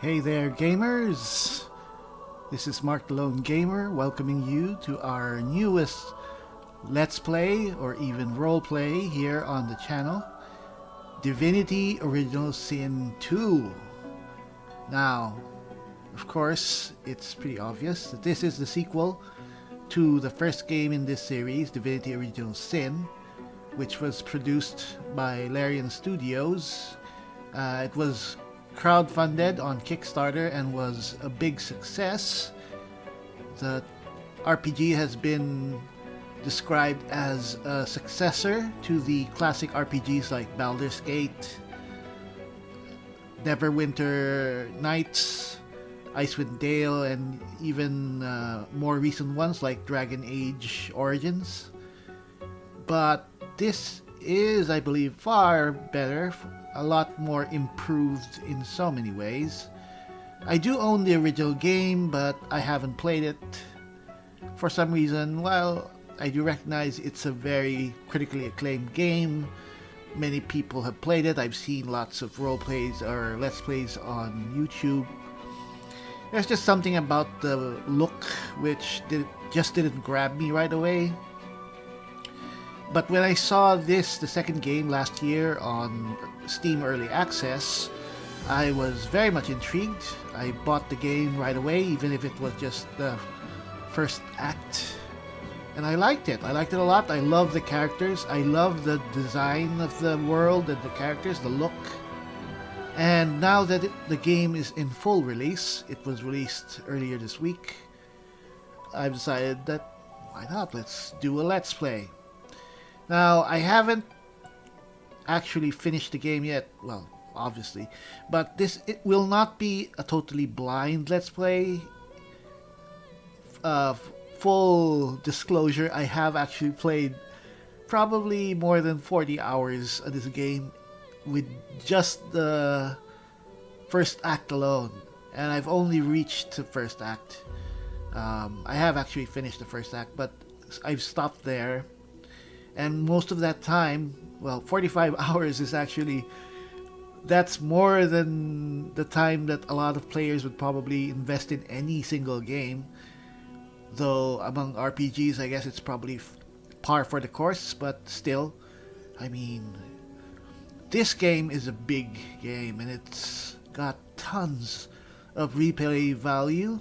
Hey there, gamers! This is Mark the Lone Gamer welcoming you to our newest Let's Play or even roleplay here on the channel, Divinity Original Sin 2. Now, of course, it's pretty obvious that this is the sequel to the first game in this series, Divinity Original Sin, which was produced by Larian Studios. It was crowdfunded on Kickstarter and was a big success. The RPG has been described as a successor to the classic RPGs like Baldur's Gate, Neverwinter Nights, Icewind Dale, and even more recent ones like Dragon Age Origins. But this is, I believe, far better, a lot more improved in so many ways. I do own the original game, but I haven't played it for some reason. While I do recognize it's a very critically acclaimed game, many people have played it. I've seen lots of roleplays or let's plays on YouTube. There's just something about the look which just didn't grab me right away. But when I saw this, the second game last year on Steam Early Access, I was very much intrigued. I bought the game right away, even if it was just the first act. And I liked it. I liked it a lot. I love the characters. I love the design of the world and the characters, the look. And now that the game is in full release, it was released earlier this week, I've decided that, why not, let's do a Let's Play. Now, I haven't actually finished the game yet, well, obviously, but it will not be a totally blind Let's Play. Full disclosure, I have actually played probably more than 40 hours of this game with just the first act alone, and I've only reached the first act. I have actually finished the first act, but I've stopped there. And most of that time, well, 45 hours is actually, that's more than the time that a lot of players would probably invest in any single game. Though among RPGs, I guess it's probably par for the course, but still, I mean, this game is a big game and it's got tons of replay value.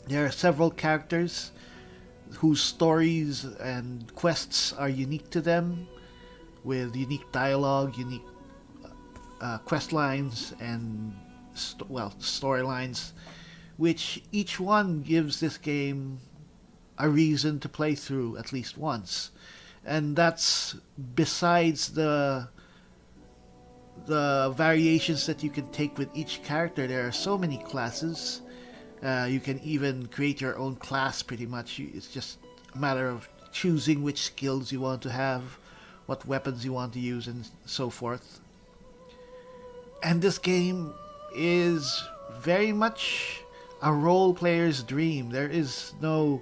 There are several characters whose stories and quests are unique to them, with unique dialogue, unique quest lines, and storylines, which each one gives this game a reason to play through at least once. And that's besides the variations that you can take with each character. There are so many classes. You can even create your own class pretty much. It's just a matter of choosing which skills you want to have, what weapons you want to use, and so forth. And this game is very much a role player's dream. There is no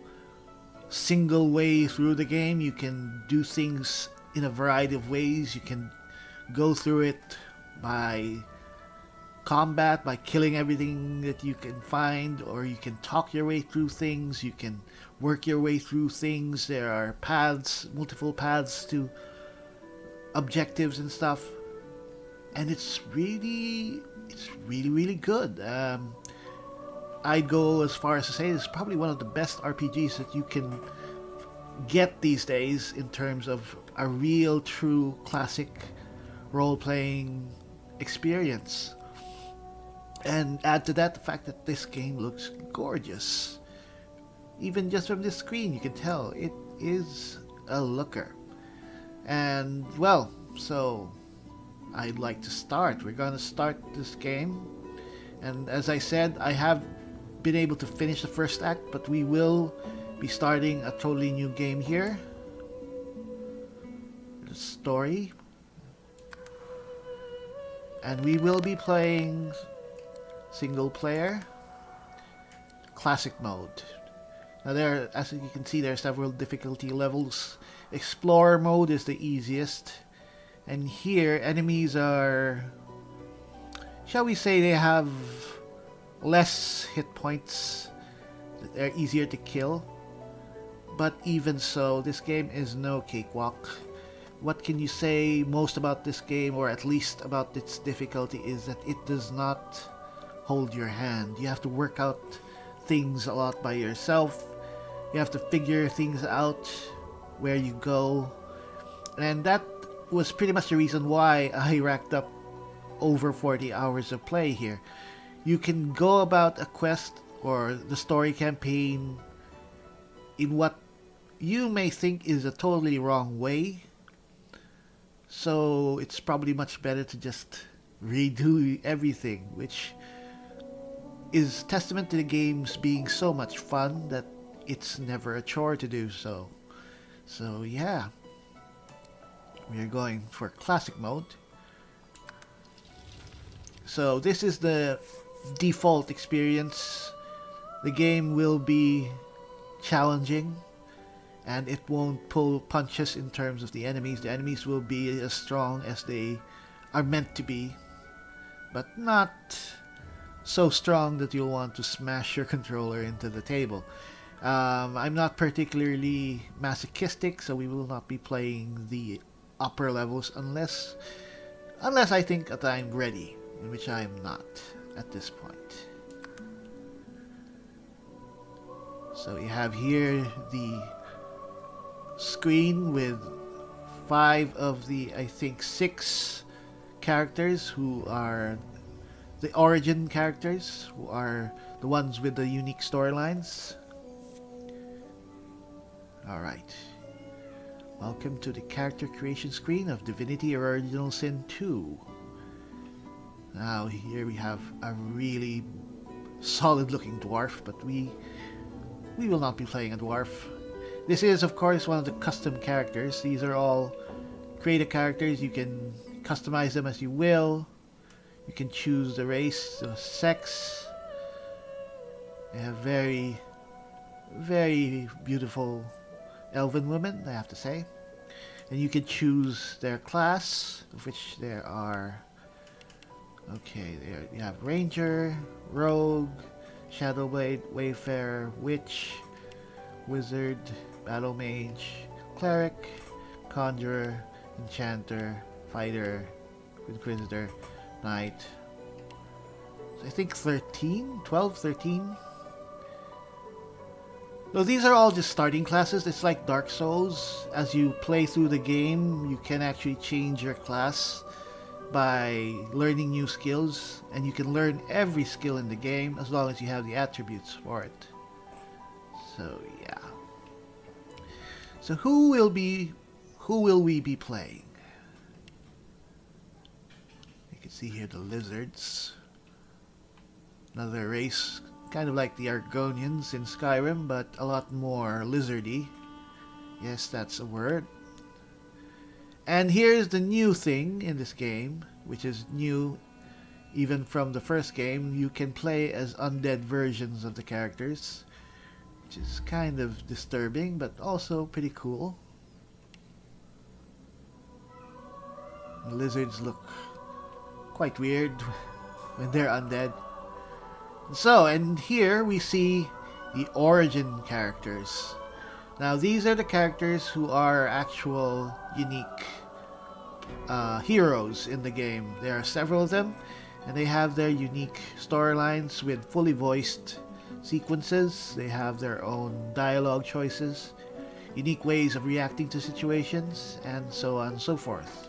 single way through the game. You can do things in a variety of ways. You can go through it by combat, by killing everything that you can find, or you can talk your way through things, you can work your way through things. There are paths, multiple paths to objectives and stuff, and it's really good. I'd go as far as to say it's probably one of the best RPGs that you can get these days in terms of a real true classic role-playing experience. And add to that the fact that this game looks gorgeous. Even just from this screen, you can tell it is a looker. And, well, so I'd like to start. We're going to start this game. And as I said, I have been able to finish the first act, but we will be starting a totally new game here. The story. And we will be playing single player, classic mode. Now there, as you can see, there are several difficulty levels. Explorer mode is the easiest, and here enemies are, shall we say, they have less hit points. They're easier to kill. But even so, this game is no cakewalk. What can you say most about this game, or at least about its difficulty, is that it does not hold your hand. You have to work out things a lot by yourself. You have to figure things out where you go. And that was pretty much the reason why I racked up over 40 hours of play here. You can go about a quest or the story campaign in what you may think is a totally wrong way. So it's probably much better to just redo everything, which is testament to the games being so much fun that it's never a chore to do so. So yeah, we are going for classic mode. So this is the default experience. The game will be challenging, and it won't pull punches in terms of the enemies. The enemies will be as strong as they are meant to be, but not so strong that you'll want to smash your controller into the table. I'm not particularly masochistic, so we will not be playing the upper levels unless I think that I'm ready, in which I am not at this point. So you have here the screen with 5 of the, I think, 6 characters who are the origin characters, who are the ones with the unique storylines. Alright. Welcome to the character creation screen of Divinity Original Sin 2. Now here we have a really solid looking dwarf, but we will not be playing a dwarf. This is, of course, one of the custom characters. These are all creative characters. You can customize them as you will. You can choose the race, the sex. They have very, very beautiful elven women, I have to say. And you can choose their class, of which there are... Okay, there you have Ranger, Rogue, Shadowblade, Wayfarer, Witch, Wizard, Battle Mage, Cleric, Conjurer, Enchanter, Fighter, Inquisitor, Knight. So I think 12, 13. So these are all just starting classes. It's like Dark Souls. As you play through the game, you can actually change your class by learning new skills, and you can learn every skill in the game as long as you have the attributes for it. So yeah. So who will we be playing? You can see here the lizards. Another race, kind of like the Argonians in Skyrim, but a lot more lizardy. Yes, that's a word. And here's the new thing in this game, which is new even from the first game. You can play as undead versions of the characters, which is kind of disturbing, but also pretty cool. The lizards look quite weird when they're undead. So, and here we see the origin characters. Now, these are the characters who are actual unique heroes in the game. There are several of them, and they have their unique storylines with fully voiced sequences. They have their own dialogue choices, unique ways of reacting to situations, and so on and so forth.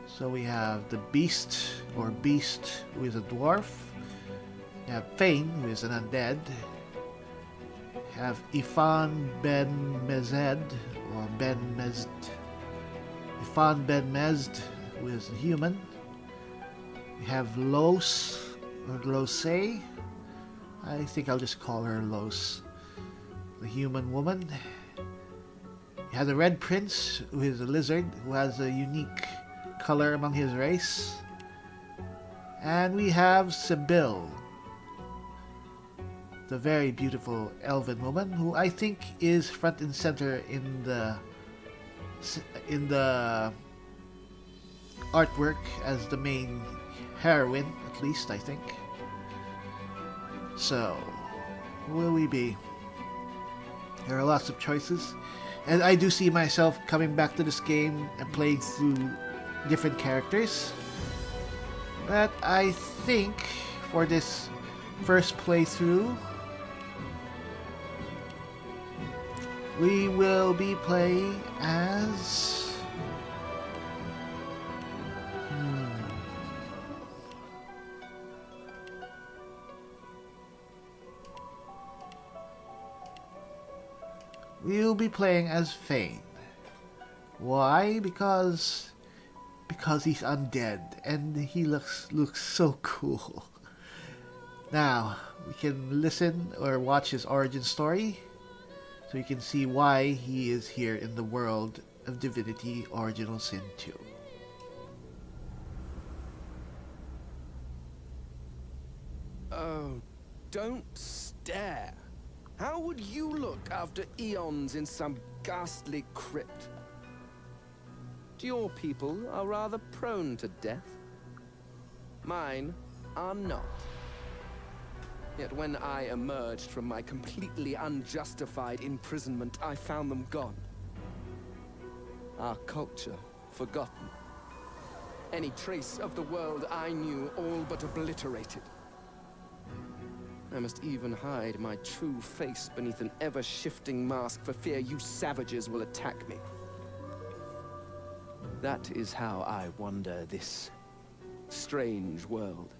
So we have the Beast, who is a dwarf. We have Fane, who is an undead. We have Ifan Ben Mezed, or Ben Mezd. Ifan Ben Mezd, who is a human. We have Los, or Lose. I think I'll just call her Los, the human woman. We have the Red Prince, who is a lizard, who has a unique color among his race. And we have Sibyl, the very beautiful elven woman, who I think is front and center in the artwork as the main heroine, at least I think. So, who will we be? There are lots of choices, and I do see myself coming back to this game and playing through different characters. But I think for this first playthrough, we will be playing as... We'll be playing as Fane. Why? Because he's undead and he looks so cool. Now, we can listen or watch his origin story so you can see why he is here in the world of Divinity Original Sin 2. Oh, don't stare. How would you look after eons in some ghastly crypt? Your people are rather prone to death. Mine are not. Yet when I emerged from my completely unjustified imprisonment, I found them gone. Our culture forgotten. Any trace of the world I knew all but obliterated. I must even hide my true face beneath an ever-shifting mask for fear you savages will attack me. That is how I wander this strange world.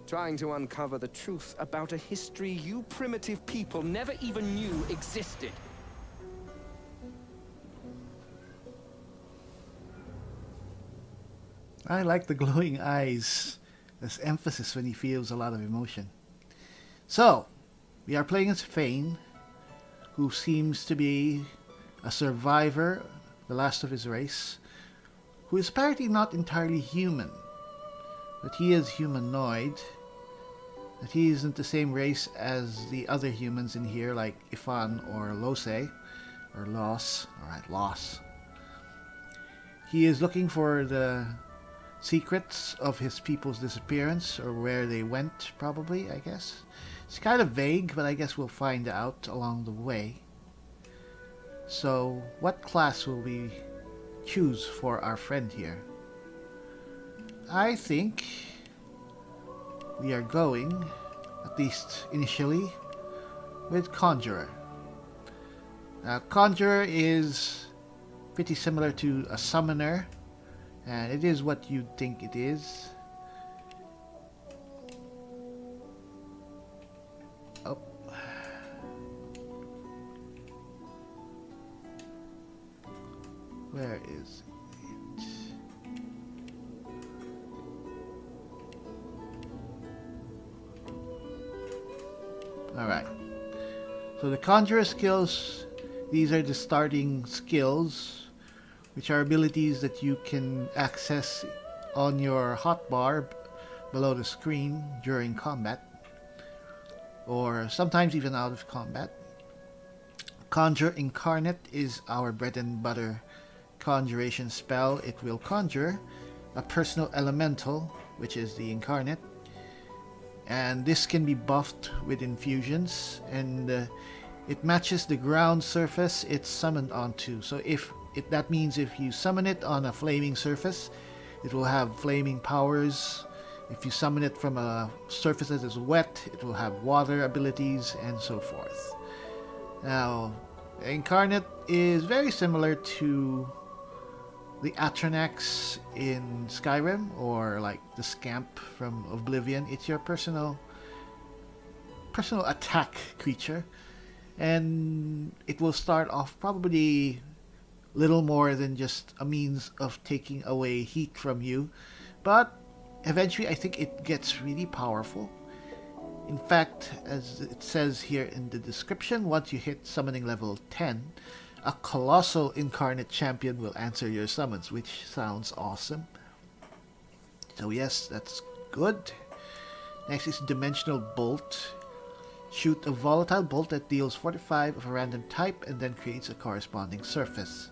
Trying to uncover the truth about a history you primitive people never even knew existed. I like the glowing eyes. There's emphasis when he feels a lot of emotion. So, we are playing as Fane, who seems to be a survivor, the last of his race, who is apparently not entirely human, but he is humanoid, that he isn't the same race as the other humans in here, like Ifan or Lose, or Los. Alright, Los. He is looking for the secrets of his people's disappearance, or where they went, probably, I guess. It's kind of vague, but I guess we'll find out along the way. So, what class will we choose for our friend here? I think we are going, at least initially, with Conjurer. Now, Conjurer is pretty similar to a summoner, and it is what you'd think it is. Oh. Where is it? Alright. So the Conjurer Skills, these are the starting skills, which are abilities that you can access on your hotbar below the screen during combat, or sometimes even out of combat. Conjure Incarnate is our bread and butter conjuration spell. It will conjure a personal elemental, which is the Incarnate, and this can be buffed with infusions, and it matches the ground surface it's summoned onto. So that means if you summon it on a flaming surface, it will have flaming powers. If you summon it from a surface that is wet, it will have water abilities, and so forth. Now, Incarnate is very similar to the Atronax in Skyrim, or like the Scamp from Oblivion. It's your personal attack creature, and it will start off probably little more than just a means of taking away heat from you, but eventually I think it gets really powerful. In fact, as it says here in the description, once you hit summoning level 10, a colossal incarnate champion will answer your summons, which sounds awesome. So yes, that's good. Next is Dimensional Bolt. Shoot a volatile bolt that deals 45 of a random type and then creates a corresponding surface.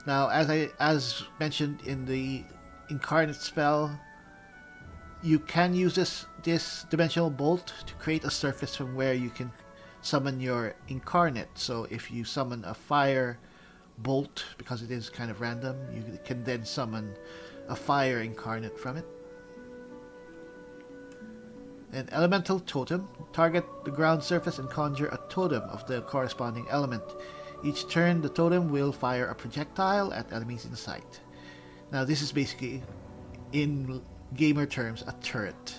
Now, as mentioned in the Incarnate spell, you can use this dimensional bolt to create a surface from where you can summon your incarnate. So if you summon a fire bolt, because it is kind of random, you can then summon a fire incarnate from it. An elemental totem. Target the ground surface and conjure a totem of the corresponding element. Each turn, the totem will fire a projectile at enemies in sight. Now this is basically, in gamer terms, a turret.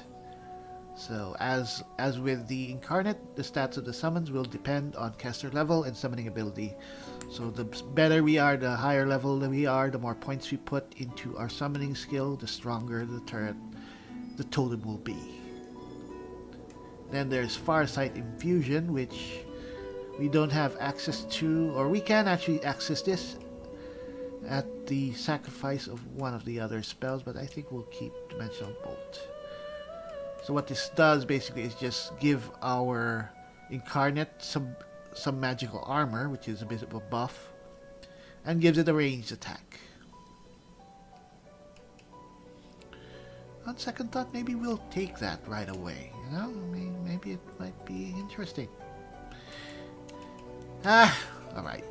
So as with the incarnate, the stats of the summons will depend on caster level and summoning ability. So the better we are, the higher level we are, the more points we put into our summoning skill, the stronger the turret, the totem will be. Then there's Farsight Infusion, which we don't have access to, or we can actually access this at the sacrifice of one of the other spells, but I think we'll keep Dimensional Bolt. So what this does basically is just give our incarnate some magical armor, which is a bit of a buff, and gives it a ranged attack. On second thought, maybe we'll take that right away. You know, maybe it might be interesting. Alright.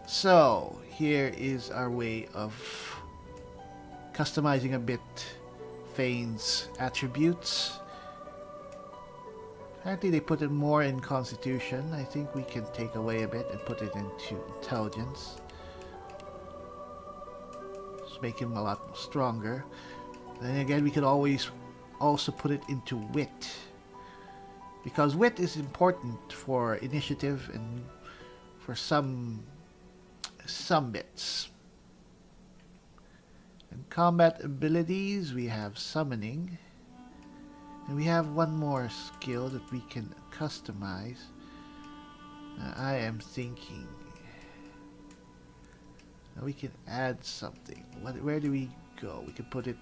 So, here is our way of customizing a bit Fane's attributes. Apparently they put it more in Constitution. I think we can take away a bit and put it into Intelligence. Just make him a lot stronger. Then again, we could always also put it into Wit, because Wit is important for initiative and for some bits. And combat abilities, we have Summoning, and we have one more skill that we can customize. I am thinking we can add something. Where do we go? We can put it...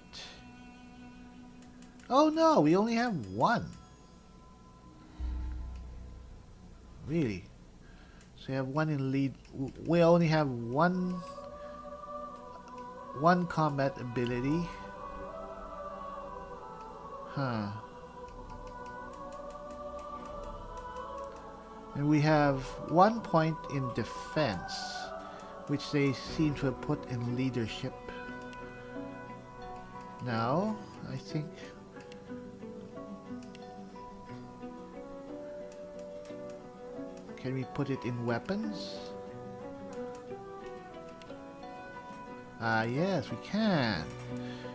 Oh no, we only have one. Really? So we have one in lead. We only have one combat ability. Huh. And we have 1 point in defense, which they seem to have put in leadership. Now, I think... Can we put it in weapons? Yes, we can.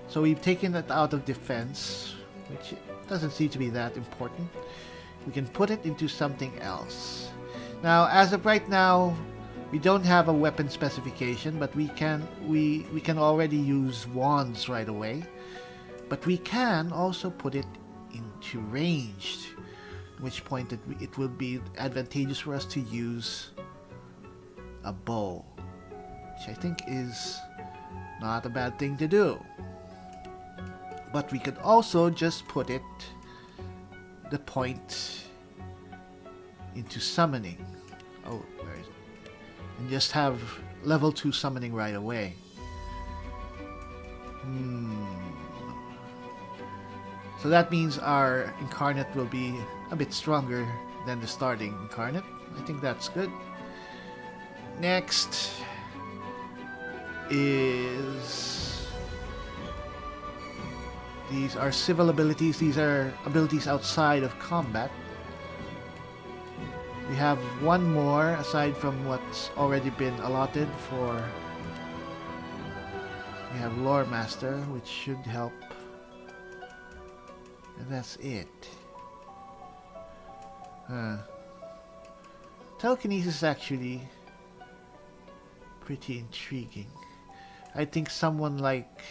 So we've taken it out of defense, which doesn't seem to be that important. We can put it into something else. Now, as of right now, we don't have a weapon specification, but we can already use wands right away. But we can also put it into ranged, at which point it will be advantageous for us to use a bow, which I think is not a bad thing to do. But we could also just put the point into summoning. Oh, where is it? And just have level 2 summoning right away. So that means our incarnate will be a bit stronger than the starting incarnate. I think that's good. Next is... These are civil abilities. These are abilities outside of combat. We have one more aside from what's already been allotted for... We have Lore Master, which should help. And that's it. Telekinesis is actually pretty intriguing. I think someone like...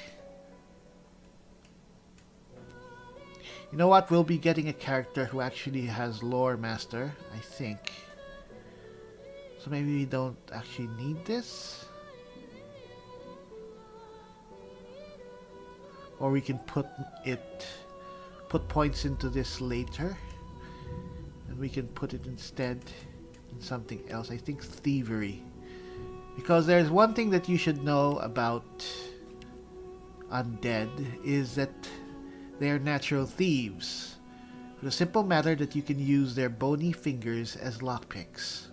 You know what? We'll be getting a character who actually has Lore Master, I think. So maybe we don't actually need this. Or we can put points into this later. And we can put it instead in something else. I think Thievery. Because there's one thing that you should know about Undead is that They are natural thieves, for the simple matter that you can use their bony fingers as lockpicks,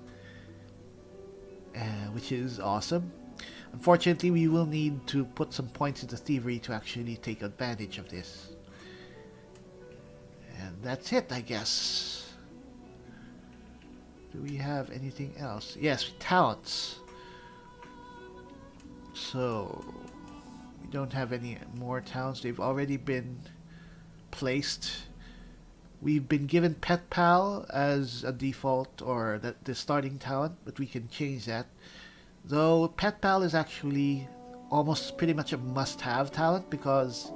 which is awesome. Unfortunately, we will need to put some points into thievery to actually take advantage of this. And that's it, I guess. Do we have anything else? Yes, talents. So, we don't have any more talents. They've already been placed. We've been given Pet Pal as a default, or the starting talent, but we can change that. Though Pet Pal is actually almost pretty much a must-have talent, because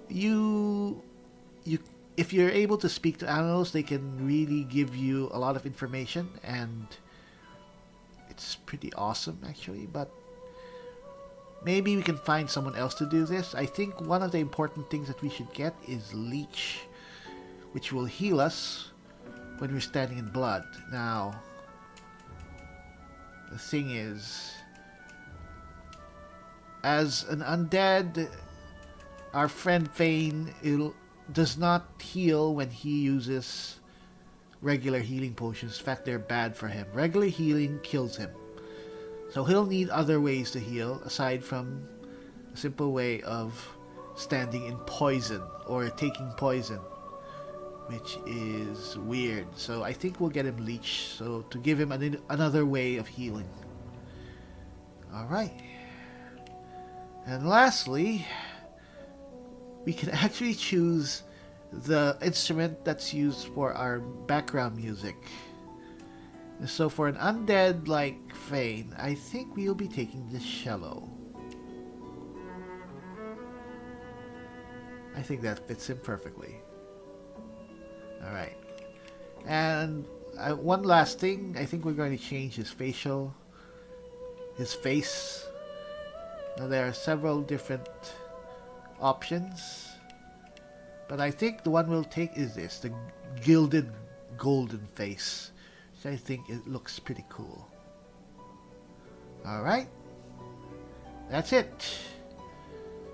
if you're able to speak to animals, they can really give you a lot of information, and it's pretty awesome actually. But maybe we can find someone else to do this. I think one of the important things that we should get is Leech, which will heal us when we're standing in blood. Now, the thing is, as an undead, our friend Fane does not heal when he uses regular healing potions. In fact, they're bad for him. Regular healing kills him. So he'll need other ways to heal, aside from a simple way of standing in poison or taking poison, which is weird. So I think we'll get him Leech, so to give him another way of healing. Alright. And lastly, we can actually choose the instrument that's used for our background music. So for an undead like Fane, I think we'll be taking the cello. I think that fits him perfectly. Alright. And one last thing, I think we're going to change his face. Now there are several different options, but I think the one we'll take is this, the gilded golden face, which I think it looks pretty cool. Alright, that's it.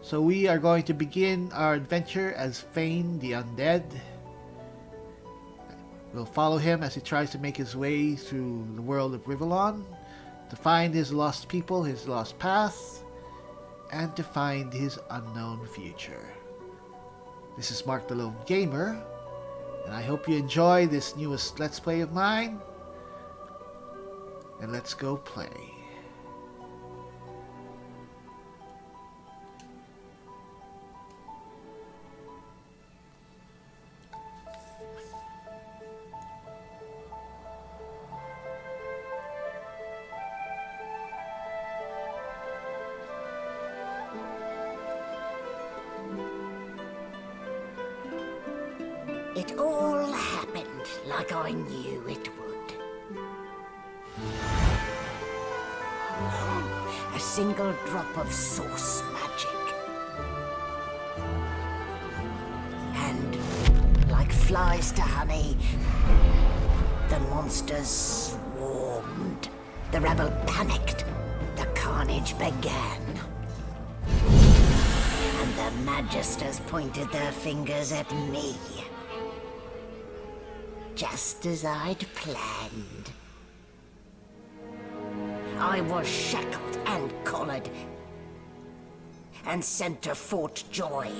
So we are going to begin our adventure as Fane the Undead. We'll follow him as he tries to make his way through the world of Rivellon to find his lost people, his lost path, and to find his unknown future. This is Mark the Lone Gamer, and I hope you enjoy this newest Let's Play of mine. And let's go play. It all happened like I knew it would. A single drop of source magic. And, like flies to honey, the monsters swarmed. The rebel panicked. The carnage began. And the magisters pointed their fingers at me. Just as I'd planned. I was shackled and collared and sent to Fort Joy.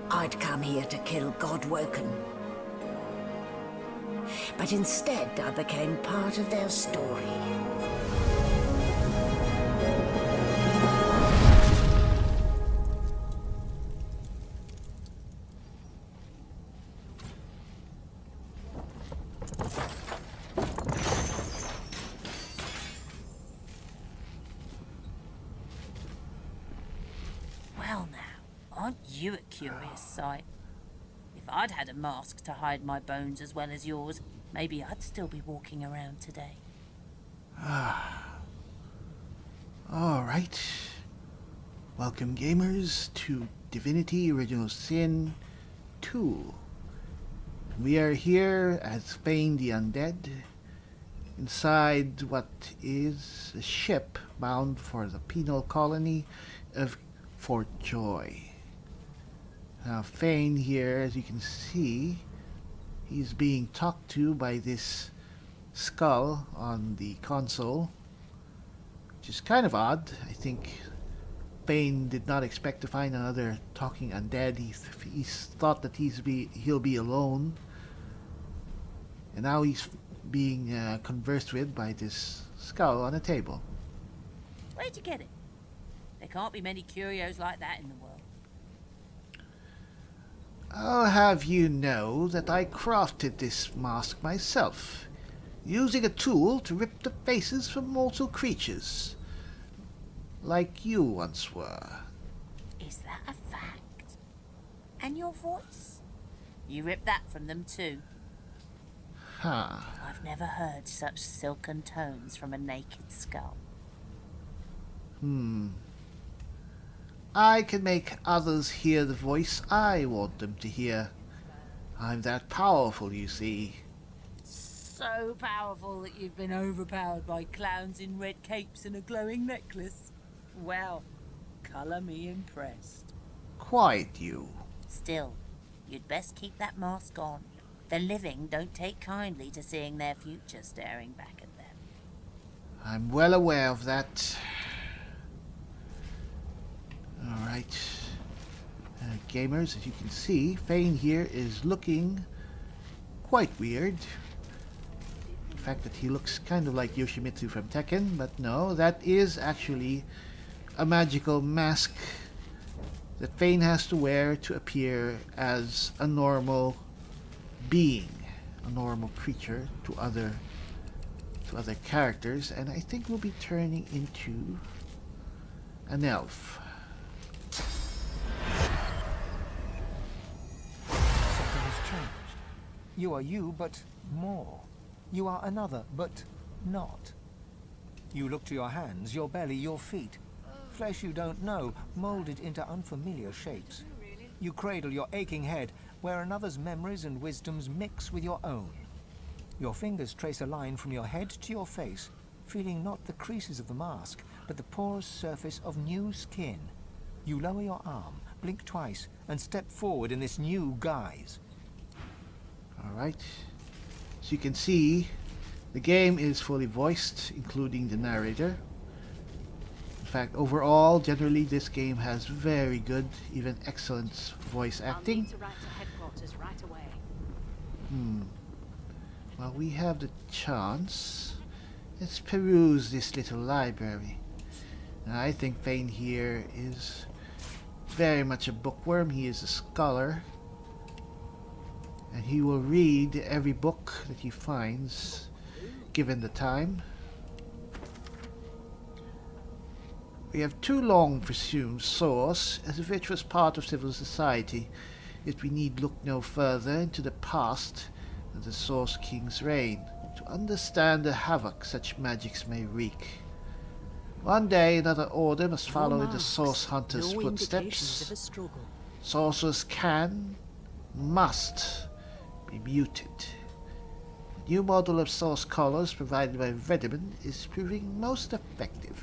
I'd come here to kill Godswoken. But instead I became part of their story. Aren't you a curious sight? If I'd had a mask to hide my bones as well as yours, maybe I'd still be walking around today. Alright. Welcome, gamers, to Divinity Original Sin 2. We are here as Fane the Undead, inside what is a ship bound for the penal colony of Fort Joy. Now, Fane here, as you can see, he's being talked to by this skull on the console, which is kind of odd. I think Fane did not expect to find another talking undead. He's thought that he'll be alone, and now he's being conversed with by this skull on a table. Where'd you get it? There can't be many curios like that in the world. I'll have you know that I crafted this mask myself, using a tool to rip the faces from mortal creatures, like you once were. Is that a fact? And your voice? You ripped that from them too. Huh. I've never heard such silken tones from a naked skull. I can make others hear the voice I want them to hear. I'm that powerful, you see. So powerful that you've been overpowered by clowns in red capes and a glowing necklace. Well, colour me impressed. Quite you. Still, you'd best keep that mask on. The living don't take kindly to seeing their future staring back at them. I'm well aware of that. Alright. Gamers, as you can see, Fane here is looking quite weird. The fact that he looks kind of like Yoshimitsu from Tekken, but no, that is actually a magical mask that Fane has to wear to appear as a normal being, a normal creature to other characters, and I think we'll be turning into an elf. Something has changed. You are you, but more. You are another, but not. You look to your hands, your belly, your feet. Flesh you don't know, molded into unfamiliar shapes. You cradle your aching head, where another's memories and wisdoms mix with your own. Your fingers trace a line from your head to your face, feeling not the creases of the mask, but the porous surface of new skin. You lower your arm, blink twice, and step forward in this new guise. Alright. As you can see, the game is fully voiced, including the narrator. In fact, overall, generally this game has very good, even excellent voice acting. I'll need to write to headquarters right away. Well, we have the chance. Let's peruse this little library. Now, I think Fane here is very much a bookworm. He is a scholar. And he will read every book that he finds, given the time. We have too long presumed Source as if it was part of civil society, yet we need look no further into the past than the Source King's reign to understand the havoc such magics may wreak. One day another order must follow in the Source Hunter's footsteps. Sorcerers can, must be muted. The new model of Source Collars provided by Vredimund is proving most effective.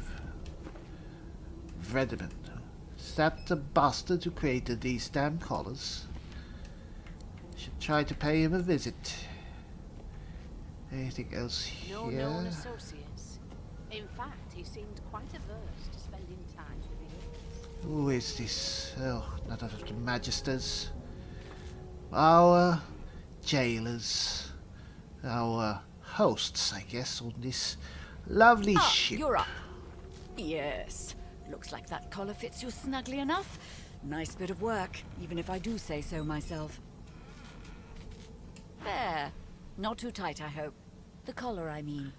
Vredimund. Is that the bastard who created these damn collars? Should try to pay him a visit. Anything else here? No known associates. In fact, he seemed quite averse to spending time with the others. Who is this? Oh, not out of the Magisters. Our jailers. Our hosts, I guess, on this lovely ship. You're up. Yes. Looks like that collar fits you snugly enough. Nice bit of work, even if I do say so myself. There. Not too tight, I hope. The collar, I mean.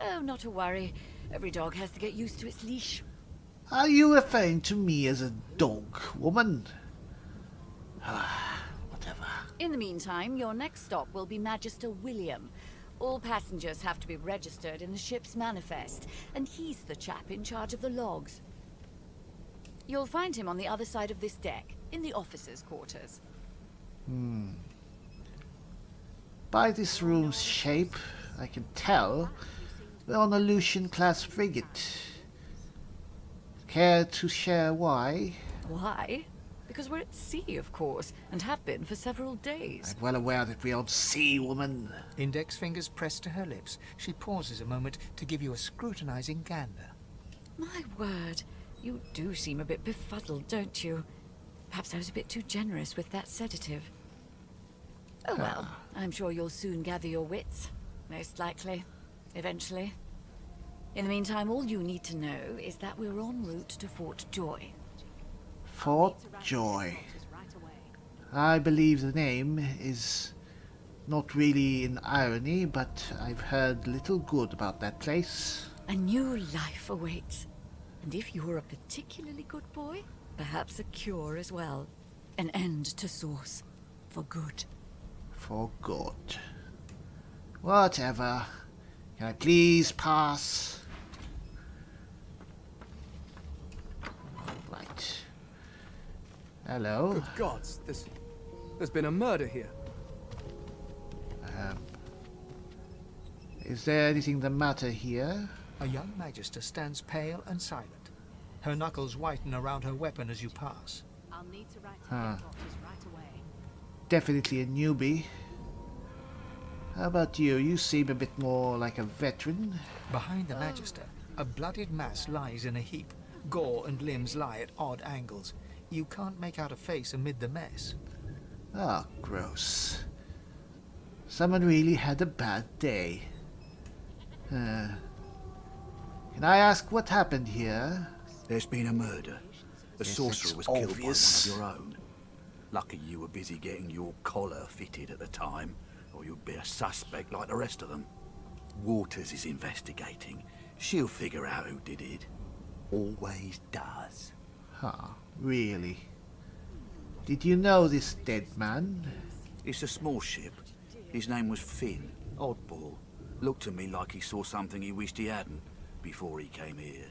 Oh, not to worry. Every dog has to get used to its leash. Are you referring to me as a dog, woman? Whatever. In the meantime, your next stop will be Magister William. All passengers have to be registered in the ship's manifest, and he's the chap in charge of the logs. You'll find him on the other side of this deck, in the officers' quarters. By this room's shape, I can tell. We're on a Lucian-class frigate. Care to share why? Why? Because we're at sea, of course, and have been for several days. I'm well aware that we're on sea, woman. Index fingers pressed to her lips. She pauses a moment to give you a scrutinizing gander. My word, you do seem a bit befuddled, don't you? Perhaps I was a bit too generous with that sedative. Oh well, I'm sure you'll soon gather your wits. Most likely. Eventually. In the meantime, all you need to know is that we're en route to Fort Joy. Fort Joy. I believe the name is not really in irony, but I've heard little good about that place. A new life awaits. And if you're a particularly good boy, perhaps a cure as well. An end to Source. For good. For good. Whatever. Can I please pass? Right. Hello. Good gods, there's been a murder here. Is there anything the matter here? A young magister stands pale and silent. Her knuckles whiten around her weapon as you pass. I'll need to write to headquarters right away. Definitely a newbie. How about you? You seem a bit more like a veteran. Behind the magister, a bloodied mass lies in a heap. Gore and limbs lie at odd angles. You can't make out a face amid the mess. Ah, gross. Someone really had a bad day. Can I ask what happened here? There's been a murder. The Yes, sorcerer it's was killed obvious. by one of your own. Lucky you were busy getting your collar fitted at the time, or you'd be a suspect like the rest of them. Waters is investigating. She'll figure out who did it. Always does. Huh, really? Did you know this dead man? It's a small ship. His name was Fane. Oddball. Looked to me like he saw something he wished he hadn't before he came here.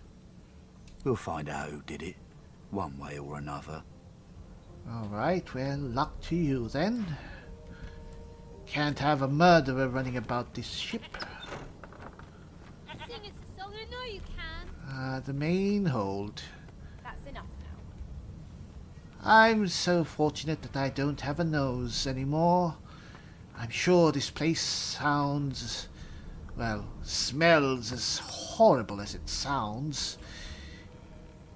We'll find out who did it, one way or another. Alright, well, luck to you then. Can't have a murderer running about this ship. Sing us a song, I know you can. The main hold. That's enough now. I'm so fortunate that I don't have a nose anymore. I'm sure this place sounds, well, smells as horrible as it sounds.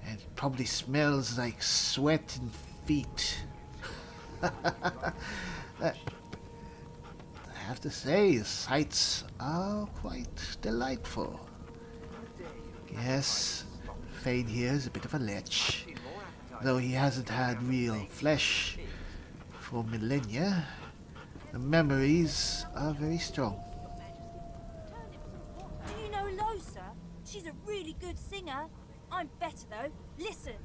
And it probably smells like sweat and feet. I have to say, the sights are quite delightful. Yes, Fane here is a bit of a lech, though he hasn't had real flesh for millennia. The memories are very strong. Do you know Losa? She's a really good singer. I'm better though. Listen.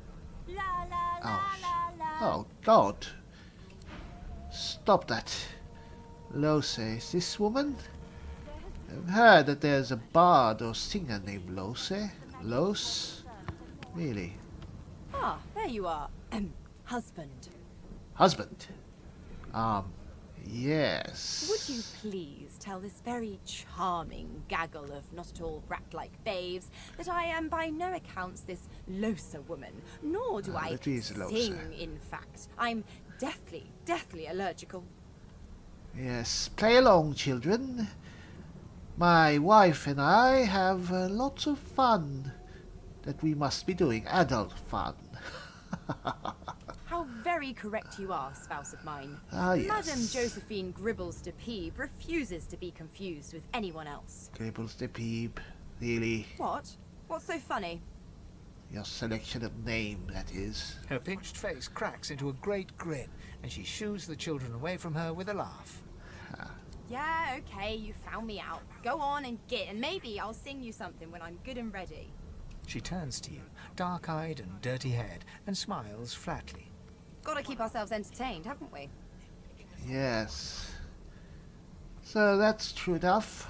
La la la la la. Oh, God. Stop that. Lose, is this woman? I've heard that there's a bard or singer named Lose. Lose? Really? Ah, there you are. Husband. Husband? Yes. Would you please tell this very charming gaggle of not at all rat-like babes that I am by no accounts this Losa woman, nor do I it is Losa. sing, in fact. I'm deathly allergical. Yes, play along, children. My wife and I have lots of fun that we must be doing, adult fun. How very correct you are, spouse of mine. Ah, yes. Madame Josephine Gribbles de Peeb refuses to be confused with anyone else. Gribbles de Peeb, really? What? What's so funny? Your selection of name, that is. Her pinched face cracks into a great grin, and she shoos the children away from her with a laugh. Yeah, okay, you found me out. Go on and git, and maybe I'll sing you something when I'm good and ready. She turns to you, dark-eyed and dirty-haired, and smiles flatly. Gotta keep ourselves entertained, haven't we? Yes. So that's true enough.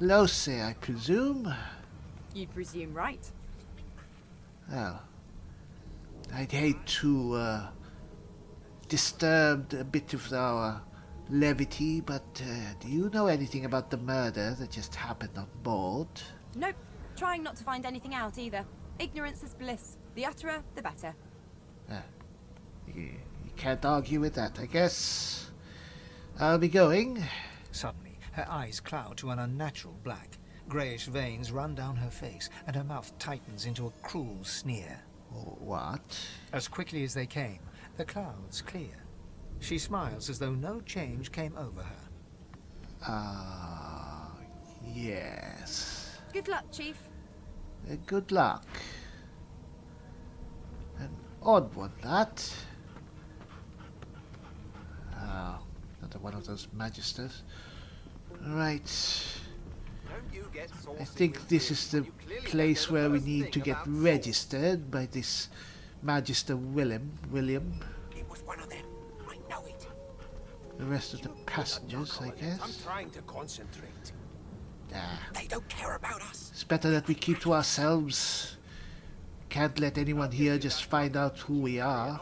Lose, I presume? You'd presume right. Well, I'd hate to disturb a bit of our levity, but do you know anything about the murder that just happened on board? Nope. Trying not to find anything out either. Ignorance is bliss. The utterer, the better. You can't argue with that, I guess. I'll be going. Suddenly, her eyes cloud to an unnatural black. Greyish veins run down her face, and her mouth tightens into a cruel sneer. What? As quickly as they came, the clouds clear. She smiles as though no change came over her. Yes. Good luck, Chief. Good luck. An odd one, that. Another one of those magisters. Right. I think this is the place where we need to get registered by this Magister William. It was one of them. I know it. The rest of the passengers, I guess. I'm trying to concentrate. Ah. They don't care about us. It's better that we keep to ourselves. Can't let anyone here just find out who we are.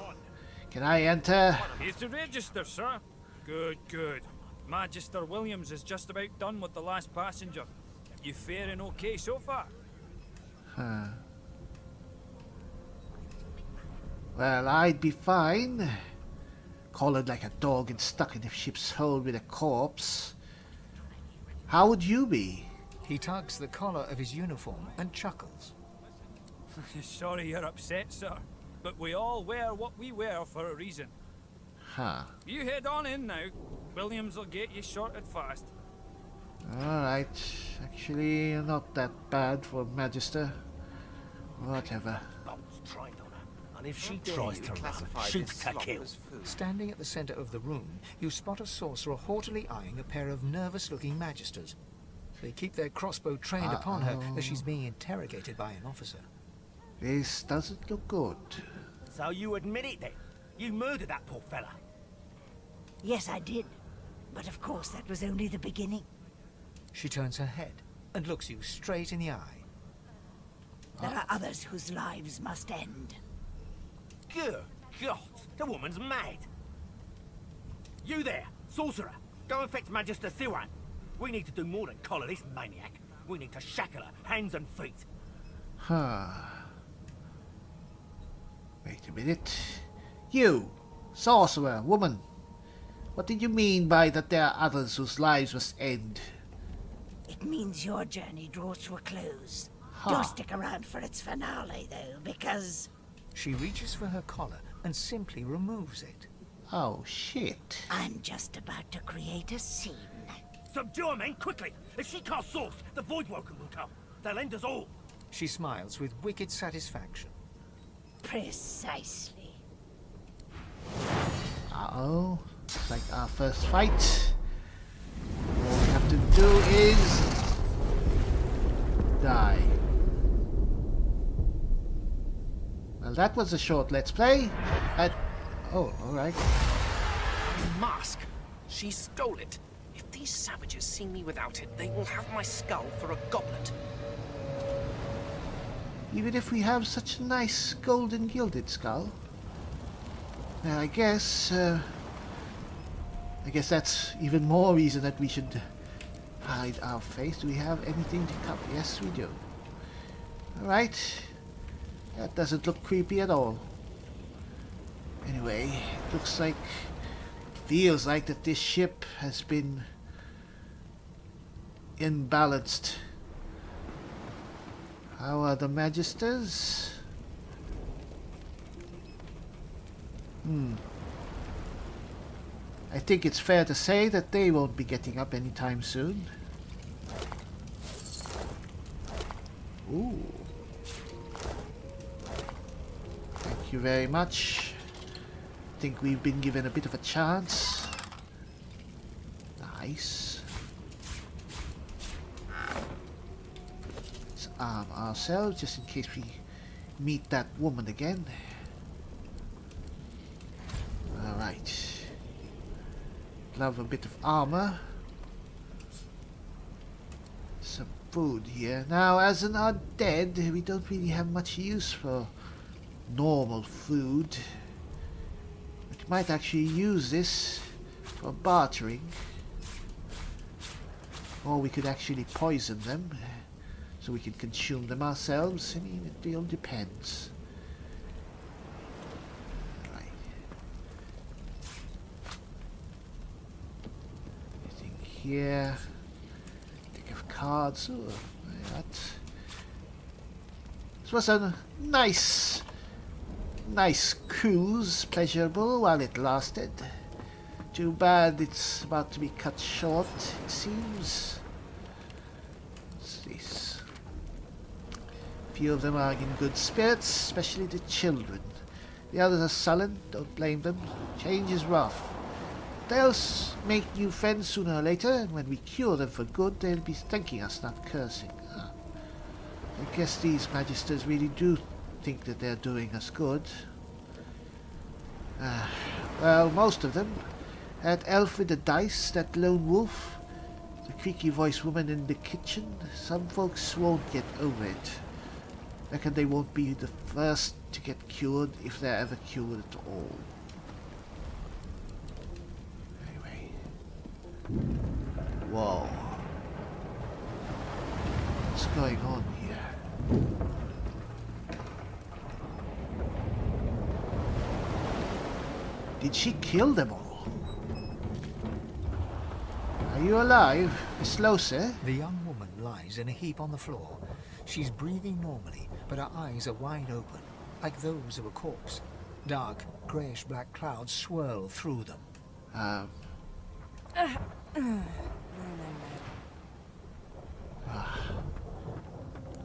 Can I enter? It's a register, sir. Good, good. Magister Williams is just about done with the last passenger. You faring okay so far? Well, I'd be fine. Collared like a dog and stuck in a ship's hold with a corpse. How would you be? He tugs the collar of his uniform and chuckles. Sorry you're upset, sir. But we all wear what we wear for a reason. You head on in now. Williams will get you sorted fast. Alright. Actually, not that bad for Magister. Whatever. And if she tries to run, shoot to kill. Standing at the center of the room, you spot a sorcerer haughtily eyeing a pair of nervous-looking magisters. They keep their crossbow trained upon her as she's being interrogated by an officer. This doesn't look good. So you admit it then? You murdered that poor fella? Yes, I did. But of course, that was only the beginning. She turns her head and looks you straight in the eye. There are others whose lives must end. Good God, the woman's mad. You there, Sourcerer, go and fetch Magister Siwan. We need to do more than collar this maniac. We need to shackle her, hands and feet. Wait a minute. You, Sorcerer, woman. What did you mean by that there are others whose lives must end? It means your journey draws to a close. Do stick around for its finale, though, because... She reaches for her collar and simply removes it. Oh, shit. I'm just about to create a scene. Subdue her, men, quickly! If she can't source, the Voidwoken will come. They'll end us all. She smiles with wicked satisfaction. Precisely. Uh-oh. It's like our first fight. All we have to do is... die. Well, that was a short Let's Play. Oh, alright. Mask. She stole it. If these savages see me without it, they will have my skull for a goblet. Even if we have such a nice golden gilded skull. Well, I guess that's even more reason that we should hide our face. Do we have anything to cover? Yes, we do. Alright. That doesn't look creepy at all. Anyway, it looks like... feels like that this ship has been... imbalanced. How are the Magisters? I think it's fair to say that they won't be getting up anytime soon. Ooh. Thank you very much. I think we've been given a bit of a chance. Nice. Let's arm ourselves just in case we meet that woman again. Alright. Love a bit of armor. Some food here. Now, as an undead, we don't really have much use for normal food. But you might actually use this for bartering. Or we could actually poison them, so we can consume them ourselves. I mean, it all depends. Right. Anything here? Deck of cards. Oh, that. This was a nice cruise, pleasurable while it lasted. Too bad it's about to be cut short, it seems. What's this? A few of them are in good spirits, especially the children. The others are sullen, don't blame them. Change is rough. They'll make new friends sooner or later, and when we cure them for good, they'll be thanking us, not cursing. I guess these magisters really do think that they're doing us good. Well, most of them. That elf with the dice, that lone wolf, the creaky voiced woman in the kitchen. Some folks won't get over it. Reckon they won't be the first to get cured if they're ever cured at all. Anyway. Whoa. What's going on here? Did she kill them all? Are you alive, Miss Loser? The young woman lies in a heap on the floor. She's breathing normally, but her eyes are wide open, like those of a corpse. Dark, greyish-black clouds swirl through them.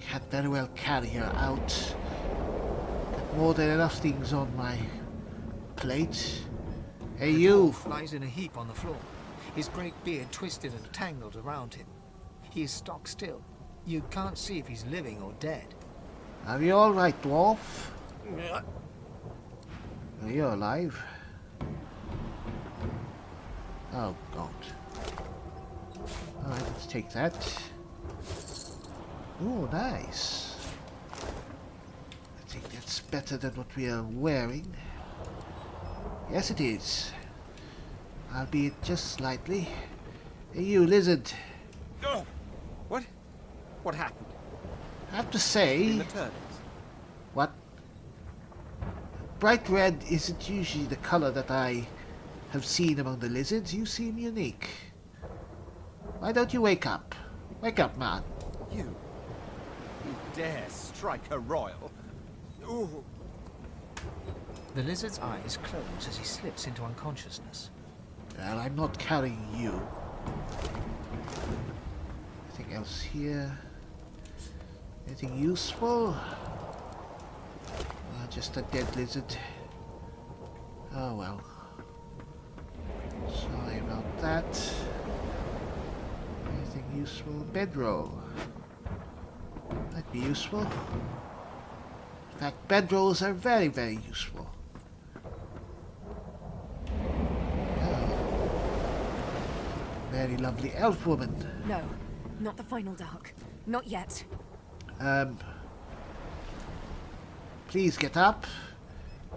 Can't very well carry her out. Got more than enough things on my plate. Hey, you! Lies in a heap on the floor. His great beard twisted and tangled around him. He is stock still. You can't see if he's living or dead. Are you all right, dwarf? Are you alive? Oh, God. Alright, let's take that. Oh, nice. I think that's better than what we are wearing. Yes, it is. Albeit just slightly. Hey, you, lizard. Oh, what? What happened? I have to say... In the turbines? What? Bright red isn't usually the color that I have seen among the lizards. You seem unique. Why don't you wake up? Wake up, man. You dare strike a royal? Ooh. The lizard's eyes close as he slips into unconsciousness. Well, I'm not carrying you. Anything else here? Anything useful? Just a dead lizard. Oh well. Sorry about that. Anything useful? Bedroll. Might be useful. In fact, bedrolls are very, very useful. Very lovely elf woman. No, not the final dark. Not yet. Please get up.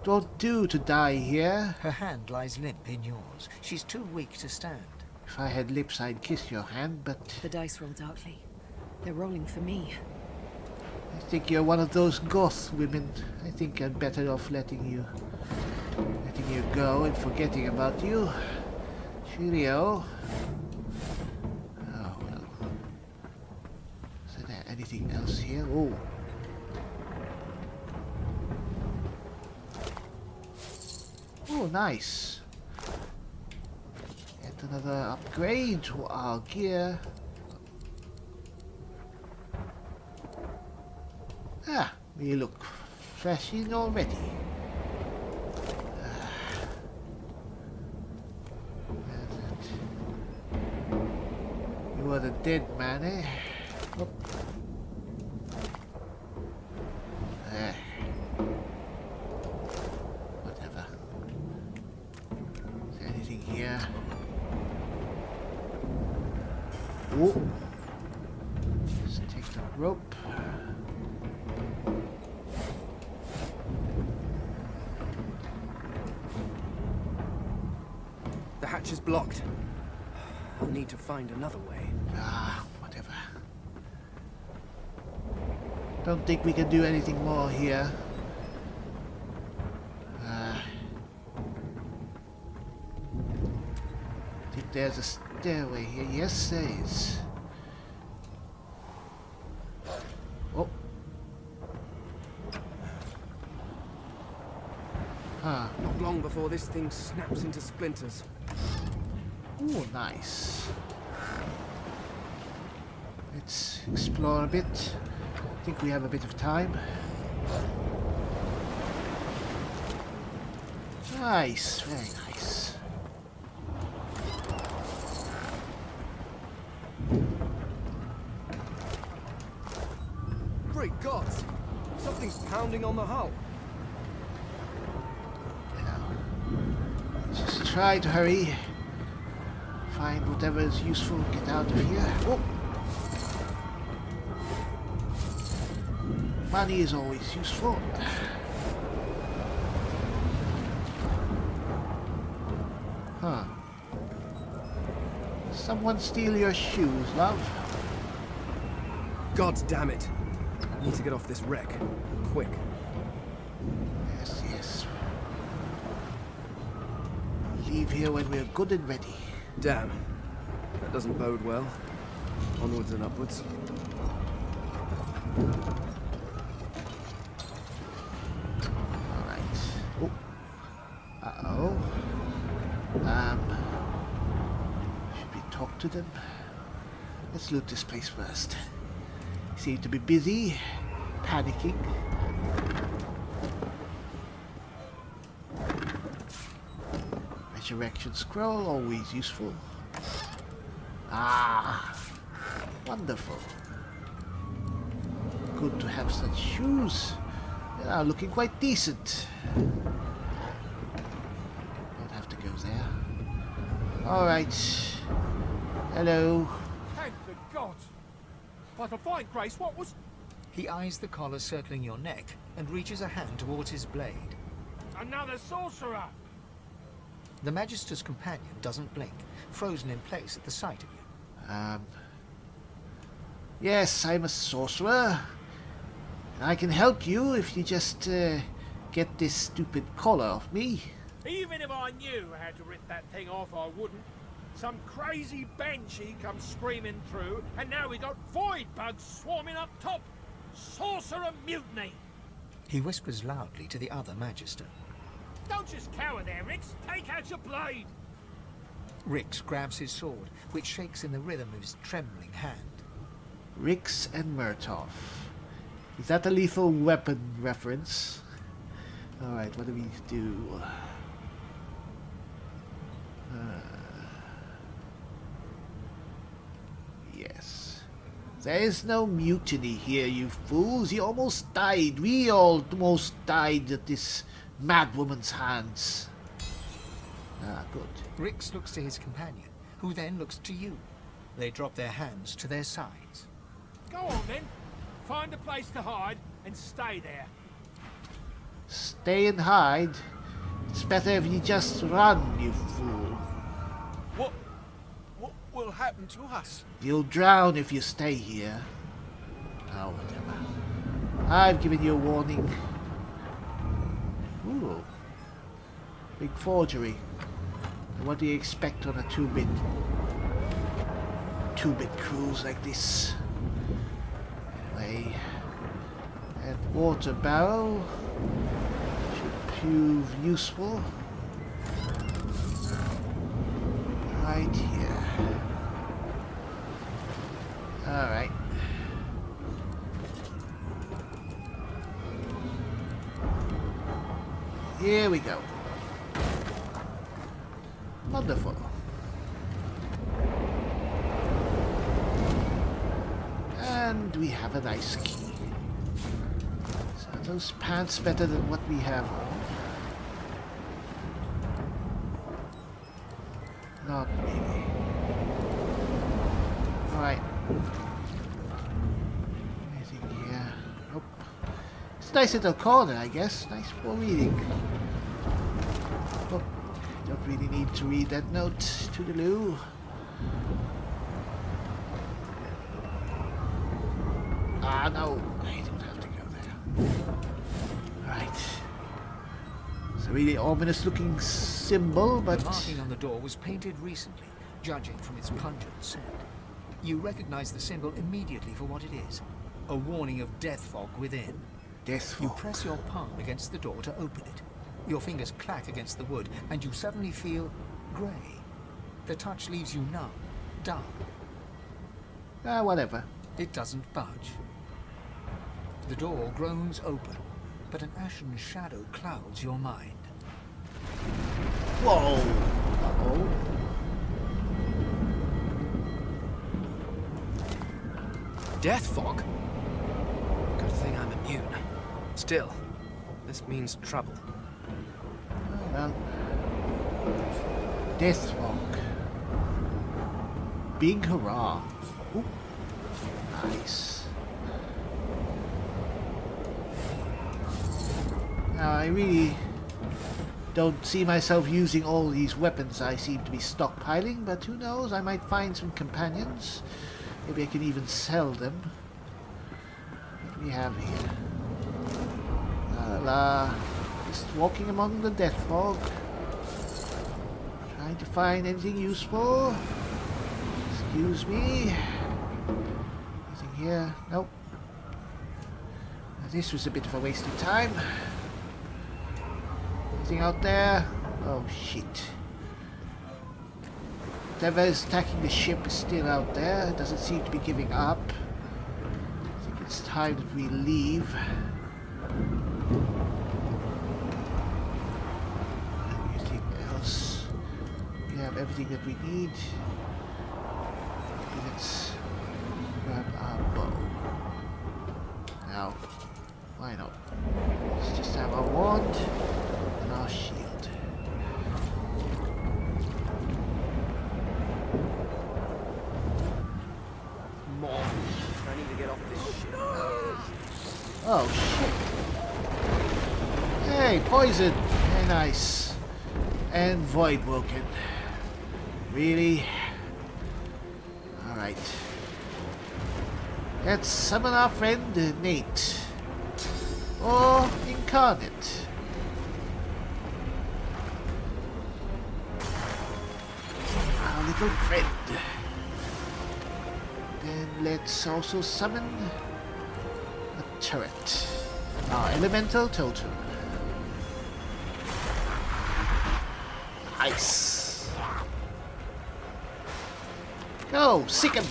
Don't do to die here. Her hand lies limp in yours. She's too weak to stand. If I had lips, I'd kiss your hand, but... The dice roll darkly. They're rolling for me. I think you're one of those goth women. I think I'm better off letting you go and forgetting about you. Cheerio. Oh, well. Is there anything else here? Oh. Oh, nice. Yet another upgrade to our gear. Ah, we look flashing already. You are the dead man, eh? Oh. Whatever. Is there anything here? Oh. Let's take the rope. The hatch hatch is blocked. I'll need to find another way. Ah, whatever. Don't think we can do anything more here. I think there's a stairway here. Yes, there is. Oh. Huh. Not long before this thing snaps into splinters. Oh, nice. Let's explore a bit. I think we have a bit of time. Nice, very nice. Great gods! Something's pounding on the hull. Just try to hurry. Find whatever is useful, get out of here. Oh. Money is always useful. Huh. Someone steal your shoes, love? God damn it. I need to get off this wreck. Quick. Yes, yes. Leave here when we're good and ready. Damn. That doesn't bode well. Onwards and upwards. Alright. Oh. Uh-oh. Should we talk to them? Let's loot this place first. Seem to be busy, panicking. Resurrection scroll, always useful. Ah, wonderful. Good to have such shoes. They are looking quite decent. Don't have to go there. Alright. Hello. Thank the gods! Like a fine grace, what was... He eyes the collar circling your neck and reaches a hand towards his blade. Another sorcerer! The Magister's companion doesn't blink, frozen in place at the sight of you. Yes, I'm a sorcerer. I can help you if you just get this stupid collar off me. Even if I knew how to rip that thing off, I wouldn't. Some crazy banshee comes screaming through, and now we got void bugs swarming up top. Sorcerer mutiny! He whispers loudly to the other Magister. Don't just cower there, Rix. Take out your blade. Rix grabs his sword, which shakes in the rhythm of his trembling hand. Rix and Murtaugh. Is that a lethal weapon reference? Alright, what do we do? Yes. There is no mutiny here, you fools. You almost died. We almost died at this madwoman's hands. Ah, good. Rix looks to his companion, who then looks to you. They drop their hands to their sides. Go on then. Find a place to hide and stay there. Stay and hide? It's better if you just run, you fool. What will happen to us? You'll drown if you stay here. Oh, whatever. I've given you a warning. Ooh. Big forgery. What do you expect on a 2-bit cruise like this? Anyway, that water barrel should prove useful. Right here. Alright. Here we go. Wonderful. And we have a nice key. So are those pants better than what we have on? Not really. Alright. Anything here? Nope. It's a nice little corner, I guess. Nice for reading. Oh, don't really need to read that note to the loo. Ah, no, I don't have to go there. Right. It's a really ominous looking symbol, but... The marking on the door was painted recently, judging from its pungent scent. You recognize the symbol immediately for what it is. A warning of death fog within. Death fog. You press your palm against the door to open it. Your fingers clack against the wood, and you suddenly feel grey. The touch leaves you numb, dull. Whatever. It doesn't budge. The door groans open, but an ashen shadow clouds your mind. Whoa! Uh-oh. Death fog? Good thing I'm immune. Still, this means trouble. Well, death fog. Big hurrah. Ooh. Nice. Now, I really don't see myself using all these weapons I seem to be stockpiling, but who knows, I might find some companions. Maybe I can even sell them. What do we have here? Just walking among the death fog. Trying to find anything useful. Excuse me. Anything here? Nope. This was a bit of a waste of time. Anything out there? Oh shit. Whatever is attacking the ship is still out there. It doesn't seem to be giving up. I think it's time that we leave. Anything else? We have everything that we need. Let's grab our bow. Now, why not? Let's just have our wand and our shield. More. I need to get off this ship. Oh shit. Hey, poison. Very nice. And void woken. Really? Alright. Let's summon our friend Nate. Or Incarnate. Our little friend. Then let's also summon a turret. Our elemental totem. Nice. Go, sick him.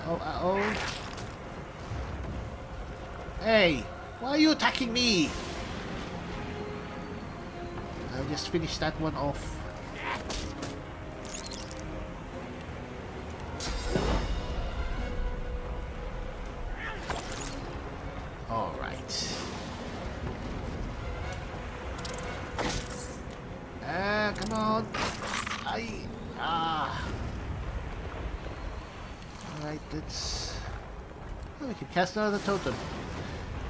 Uh-oh. Hey, why are you attacking me? I'll just finish that one off. Alright. Come on. Alright, let's... Oh, we can cast another totem.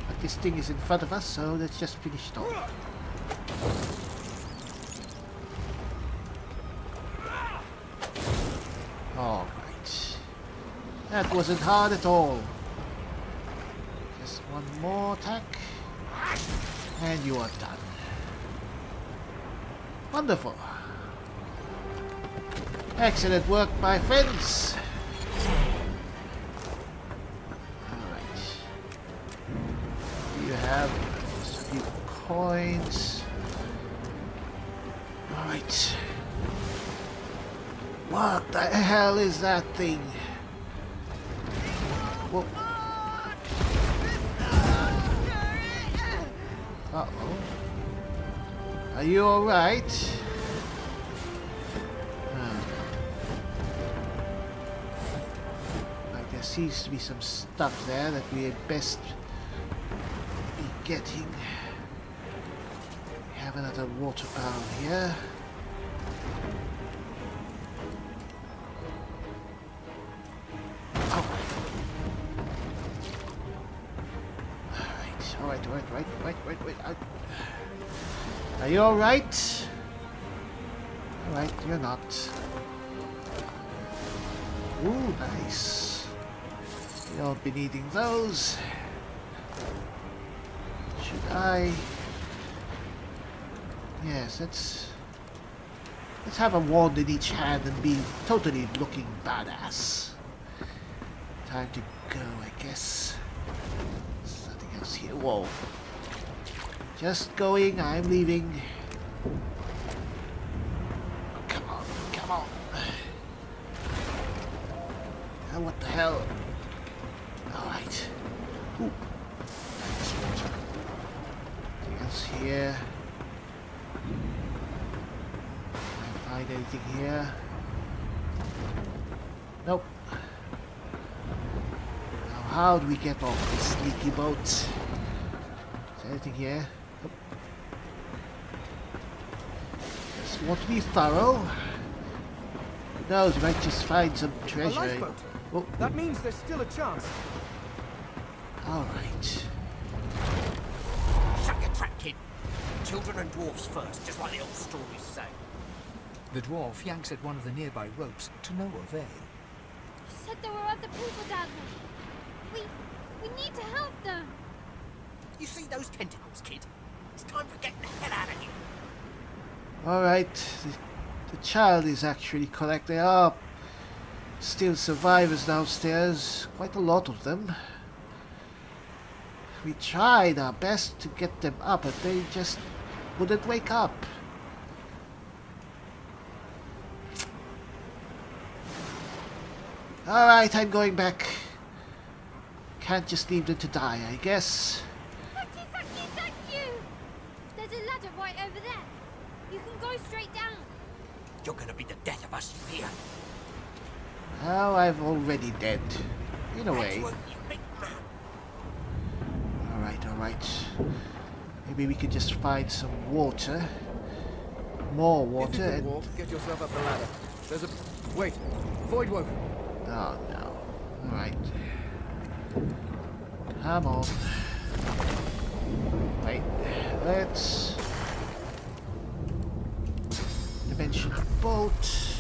But this thing is in front of us, so let's just finish it off. Alright. That wasn't hard at all. Just one more attack. And you are done. Wonderful. Excellent work, my friends. Alright. You have just a few coins. Alright. What the hell is that thing? Whoa. Uh-oh. Are you alright? Like there seems to be some stuff there that we had best be getting. We have another water barrel here. Alright. Are you alright? Alright, you're not. Ooh, nice. You don't be needing those. Should I? Yes, let's have a wand in each hand and be totally looking badass. Time to go, I guess. There's nothing else here. Whoa. Just going, I'm leaving. Come on. Oh, what the hell? Alright. Ooh. Nice water. Anything else here? Can I find anything here? Nope. Now, how do we get off this sneaky boat? Is there anything here? Nope. Just want to be thorough. Who knows, we might just find some treasure. A lifeboat. Oh. That means there's still a chance. Alright. Shut your trap, kid. Children and dwarfs first, just like the old stories say. The dwarf yanks at one of the nearby ropes to no avail. You said there were other people down there. We need to help them. You see those tentacles, kid? It's time for getting the hell out of here. Alright. The child is actually correct. There are still survivors downstairs. Quite a lot of them. We tried our best to get them up, but they just wouldn't wake up. Alright, I'm going back. Can't just leave them to die, I guess. Thank you! There's a ladder right over there. You can go straight down. You're gonna be the death of us here. Oh, I'm already dead. In a way. Alright. Maybe we could just find some water. More water If you and... can walk, get yourself up the ladder. There's a... Wait. Void woken. Oh no. Alright. Come on. Wait. Let's... Dimension boat.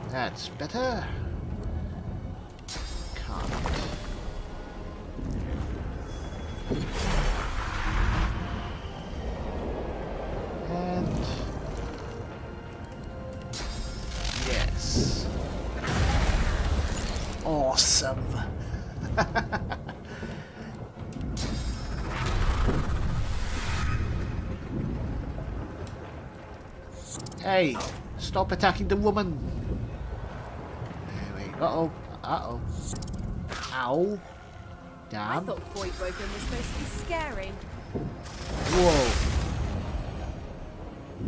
That's better. Can't. And yes. Awesome. Hey, stop attacking the woman. There we go. Uh-oh. Ow. Damn. I thought Void Woken was supposed to be scary. Whoa.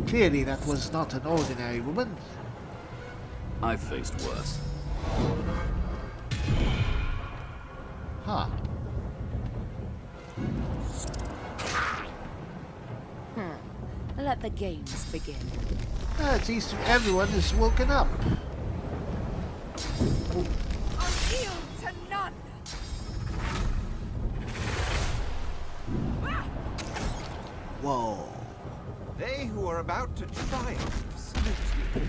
Clearly that was not an ordinary woman. I've faced worse. Huh. Let the games begin. It seems to everyone has woken up. Oh. I'll yield to none. Whoa. They who are about to triumph salute you.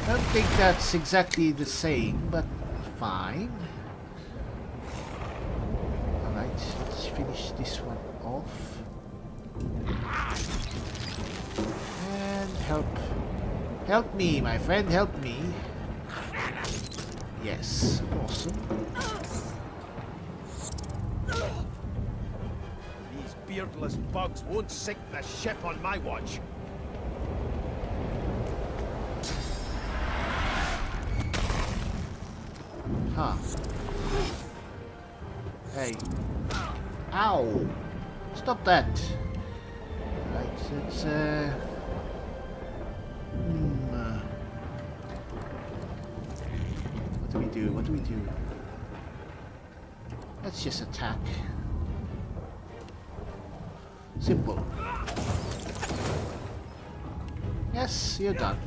I don't think that's exactly the same, but fine. Alright, let's finish this one off. And help me, my friend, help me. Yes, awesome. These beardless bugs won't sink the ship on my watch. Huh. Hey. Ow! Stop that! Right, let's what do we do? Let's just attack. Simple. Yes, you're done.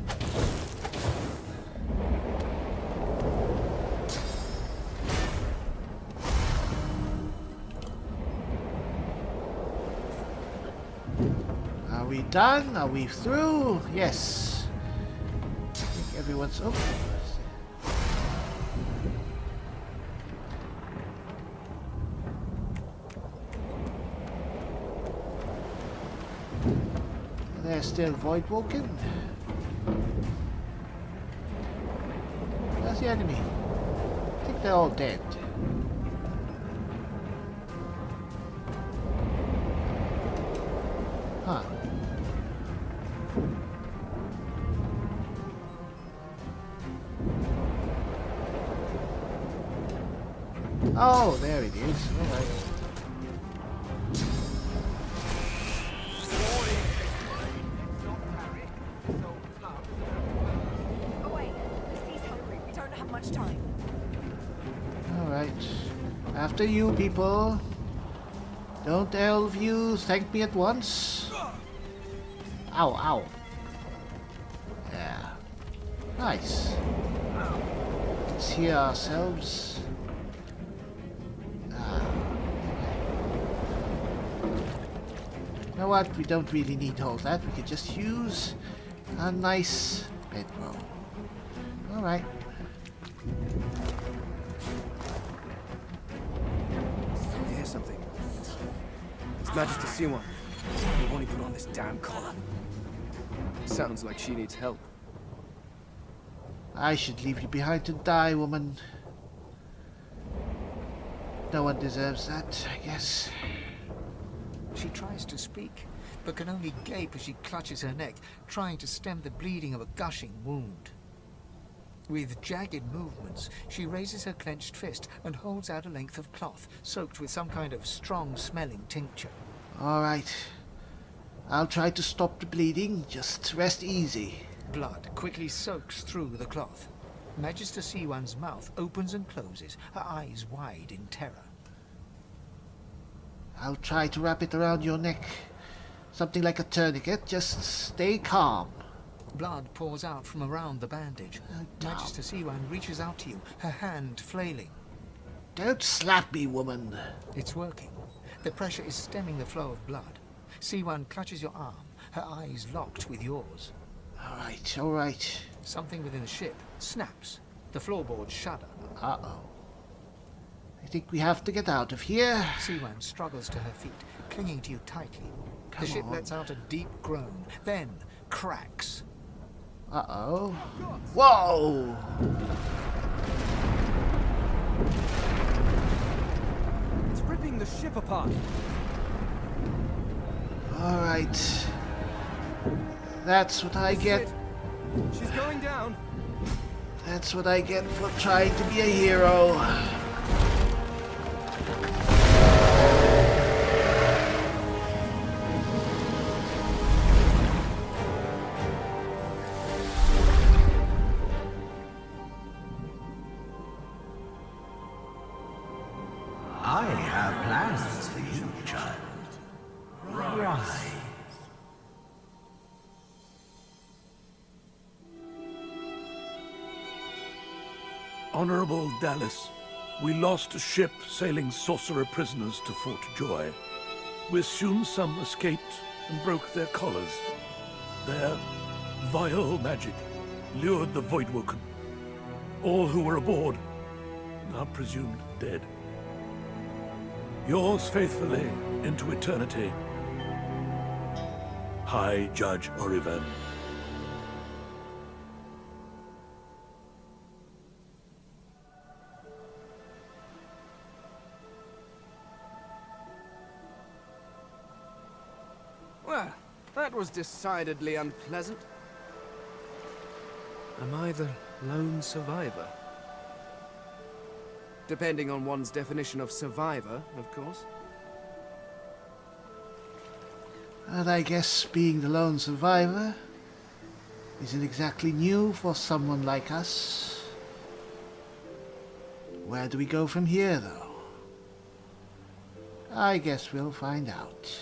done? Are we through? Yes. I think everyone's... Oh. They're still Voidwoken. Where's the enemy? I think they're all dead. Huh. Oh, there it is. Alright. Alright. After you, people. Don't all of you thank me at once. Ow, ow. Yeah. Nice. Let's heal ourselves. You know what? We don't really need all that. We could just use a nice bedroll. Alright. I hear something. It's Magister Siwan. We want to put on this damn collar. Sounds like she needs help. I should leave you behind to die, woman. No one deserves that, I guess. She tries to speak, but can only gape as she clutches her neck, trying to stem the bleeding of a gushing wound. With jagged movements, she raises her clenched fist and holds out a length of cloth, soaked with some kind of strong-smelling tincture. Alright. I'll try to stop the bleeding. Just rest easy. Blood quickly soaks through the cloth. Magister Siwan's mouth opens and closes, her eyes wide in terror. I'll try to wrap it around your neck. Something like a tourniquet. Just stay calm. Blood pours out from around the bandage. Magister Siwan reaches out to you, her hand flailing. Don't slap me, woman. It's working. The pressure is stemming the flow of blood. Siwan clutches your arm, her eyes locked with yours. Alright, alright. Something within the ship snaps. The floorboards shudder. Uh-oh. I think we have to get out of here. Siwan struggles to her feet, clinging to you tightly. Come the ship on. lets out a deep groan, then cracks. Uh-oh. Whoa! It's ripping the ship apart. Alright. That's what I get. She's going down. That's what I get for trying to be a hero. I have plans for you, child. Rise. Honorable Dallas, we lost a ship sailing Sourcerer prisoners to Fort Joy. We assume some escaped and broke their collars. Their vile magic lured the Voidwoken. All who were aboard are presumed dead. Yours faithfully into eternity, High Judge Oriven. Well, that was decidedly unpleasant. Am I the lone survivor? Depending on one's definition of survivor, of course. And I guess being the lone survivor isn't exactly new for someone like us. Where do we go from here, though? I guess we'll find out.